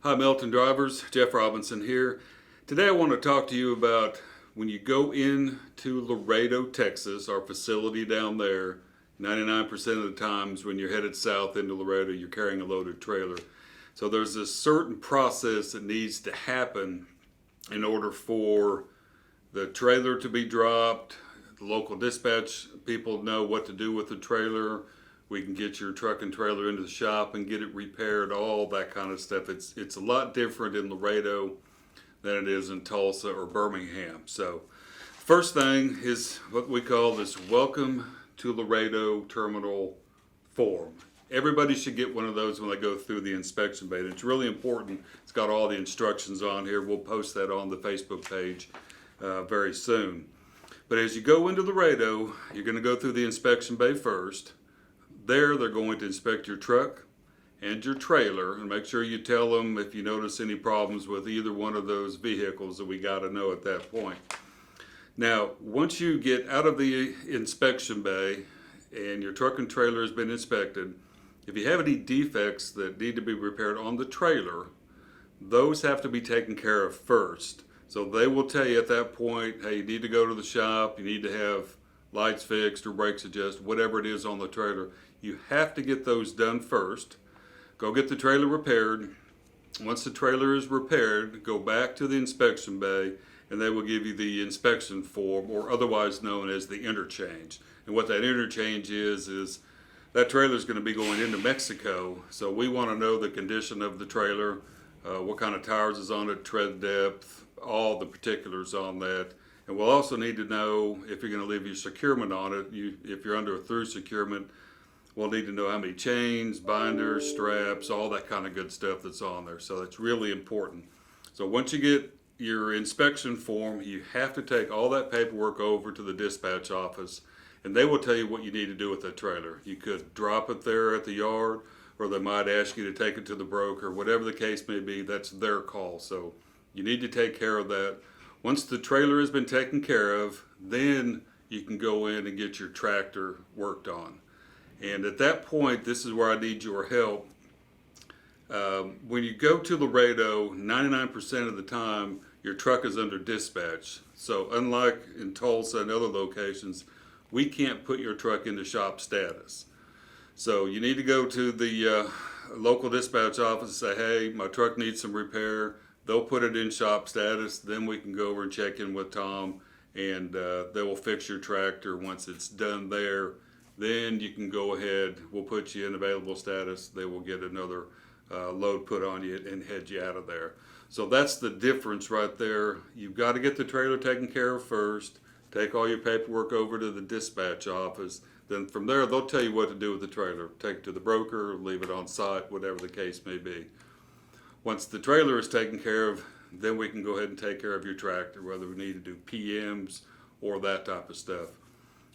Hi Milton drivers, Jeff Robinson here. Today I want to talk to you about when you go into Laredo, Texas, our facility down there. 99% of the times when you're headed south into Laredo, you're carrying a loaded trailer. So there's a certain process that needs to happen in order for the trailer to be dropped. The local dispatch people know what to do with the trailer. We can get your truck and trailer into the shop and get it repaired, all that kind of stuff. It's a lot different in Laredo than it is in Tulsa or Birmingham. So first thing is what we call this Welcome to Laredo Terminal form. Everybody should get one of those when they go through the inspection bay. It's really important. It's got all the instructions on here. We'll post that on the Facebook page very soon. But as you go into Laredo, you're going to go through the inspection bay first. There, they're going to inspect your truck and your trailer and make sure you tell them if you notice any problems with either one of those vehicles that we got to know at that point. Now, once you get out of the inspection bay and your truck and trailer has been inspected, if you have any defects that need to be repaired on the trailer, those have to be taken care of first. So they will tell you at that point, hey, you need to go to the shop, you need to have lights fixed or brakes adjusted, whatever it is on the trailer. You have to get those done first. Go get the trailer repaired. Once the trailer is repaired, go back to the inspection bay and they will give you the inspection form, or otherwise known as the interchange. And what that interchange is that trailer is going to be going into Mexico. So we want to know the condition of the trailer, what kind of tires is on it, tread depth, all the particulars on that. And we'll also need to know if you're going to leave your securement on it. If you're under a through securement, we'll need to know how many chains, binders, straps, all that kind of good stuff that's on there. So that's really important. So once you get your inspection form, you have to take all that paperwork over to the dispatch office, and they will tell you what you need to do with that trailer. You could drop it there at the yard, or they might ask you to take it to the broker. Whatever the case may be, that's their call. So you need to take care of that. Once the trailer has been taken care of, then you can go in and get your tractor worked on. And at that point, this is where I need your help. When you go to Laredo, 99% of the time, your truck is under dispatch. So unlike in Tulsa and other locations, we can't put your truck into shop status. So you need to go to the local dispatch office and say, hey, my truck needs some repair. They'll put it in shop status. Then we can go over and check in with Tom, and they will fix your tractor. Once it's done there, then you can go ahead. We'll put you in available status. They will get another load put on you and head you out of there. So that's the difference right there. You've got to get the trailer taken care of first. Take all your paperwork over to the dispatch office. Then from there, they'll tell you what to do with the trailer. Take it to the broker, leave it on site, whatever the case may be. Once the trailer is taken care of, then we can go ahead and take care of your tractor, whether we need to do PMs or that type of stuff.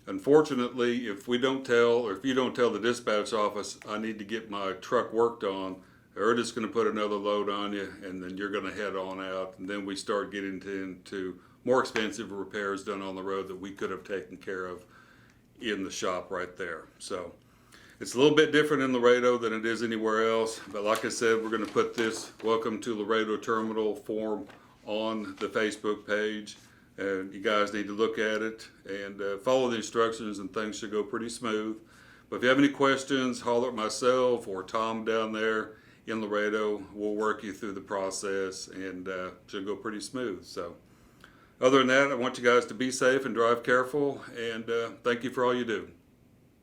Unfortunately, if we don't tell, or if you don't tell the dispatch office, I need to get my truck worked on, they're just going to put another load on you, and then you're going to head on out. And then we start getting into more expensive repairs done on the road that we could have taken care of in the shop right there. So it's a little bit different in Laredo than it is anywhere else. But like I said, we're going to put this Welcome to Laredo Terminal form on the Facebook page. And you guys need to look at it and follow the instructions, and things should go pretty smooth. But if you have any questions, holler at myself or Tom down there in Laredo. We'll work you through the process, and should go pretty smooth. So other than that, I want you guys to be safe and drive careful, and thank you for all you do.